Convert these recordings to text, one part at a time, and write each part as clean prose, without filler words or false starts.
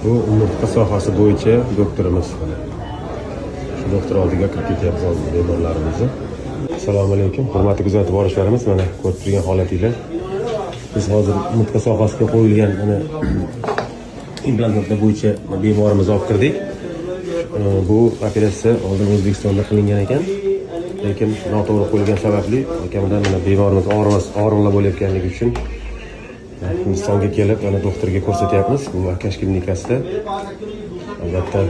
Bu umurtqa sohasi bo'yicha doktorimiz. Shu doktor oldiga kirib ketyapmiz hozir bemorlarimizni. Assalomu alaykum. Hurmatli kuzatib borishlarimiz, mana ko'rib turgan holatinglar. Biz hozir umurtqa sohasiga qo'yilgan mana implantlar bo'yicha bemorimizni olib kirdik. Bu operatsiya oldin O'zbekistonda qilingan ekan. Lekin noto'g'ri qo'yilgan sababli kamdan mana bemorimiz og'riqlar bo'layotganligi uchun Hindistonga kelib mana doktorga ko'rsatyapmiz. Bu Akash klinikasida. Albatta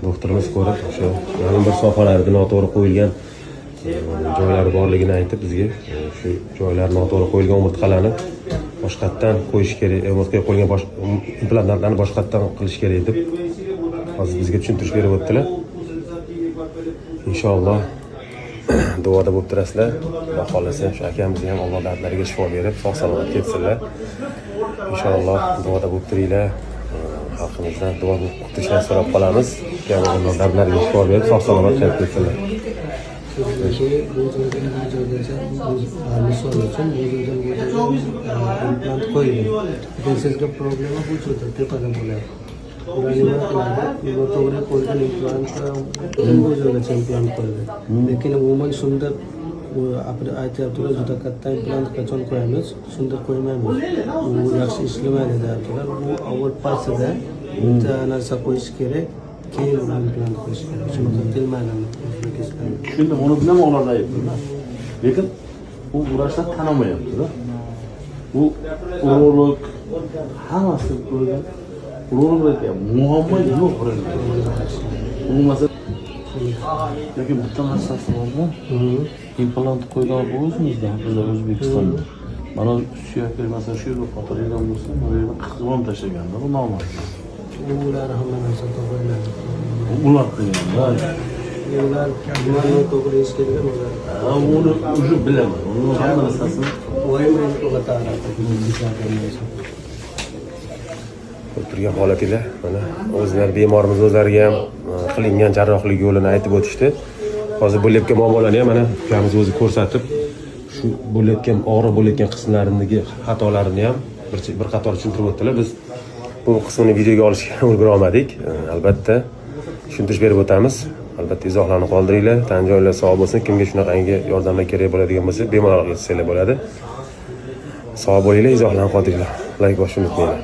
doktorimiz ko'rib o'sha ma'lum bir sohalarda noto'g'ri qo'yilgan joylari borligini aytib bizga shu joylar noto'g'ri qo'yilgan umurtqalarni boshqatdan qo'yish kerak, umurtqaga qo'yilgan implantlarni boshqatdan qilish kerak deb hozir bizga tushuntirish berib o'tdilar. Inshaalloh duoda bo'lib turasizlar. Xudo xolasa shu akamizga ham Alloh dardlariga shifo berib, sog' salomat ketsinlar. Inshaalloh duoda bo'lib turinglar. Xalqimizdan duo kutishni so'rab qolamiz. Alloh dardlariga shifo berib, sog' salomat qaytib ketsinlar. implant qo'ygan. Sizga problema bu joyda tepada bo'lyapti. Noto'g'ri qo'yilgan implantga bu joygacha implant qo'yilgan. Lekin umuman shunda aytyaptilar, juda katta implant qachon qo'yamiz, shunda qo'ymaymiz. U yaxshi ishlamaydi deyaptilar. Bu avval pasida bitta narsa qo'yish kerak, keyin implant qo'yish kerak. Shunaqa qilmaydi O'zbekistonda. Tushundim, uni bilan ular aytdilar. Lekin u vrachlar tanimayapti-da. Bu urolog hammasi ko'rgan. Urologlarga muammo yo'q vrachlar. U masala lekin bitta narsasi borda, implant qo'ygan bu o'zimizda, bizlar O'zbekistonda. Mana suyaklar masalan shu yerga qotirilgan bo'lsa, bu yerga qirqib tashlaganda bu noma'lum. Ular hamma narsa to'g'ri. Ular qilgan. Ular to'g'ri ish qilgan ular. Uni o'zi bilaman. Uni hamma narsasini o'ymaydi to'g'ri Ko'rib turgan holatinglar, mana o'zlari bemorimiz o'zlariga ham qilingan jarrohlik yo'lini aytib o'tishdi. Hozir bo'layotgan muammolarni ham mana ukamiz o'zi ko'rsatib, shu bo'layotgan og'riq bo'layotgan qismlaridagi xatolarini ham bir qator tushuntirib o'tdilar. Biz bu qismini videoga olishga ulgura olmadik. Albatta tushuntirish berib o'tamiz. Albatta izohlarni qoldiringlar. Tan joylar sog' bo'lsin. Kimga shunaqangi yordamlar kerak bo'ladigan bo'lsa, bemalol yetsanglar bo'ladi. Sog' bo'linglar, izohlarni qoldiringlar. Like bosishni unutmanglar.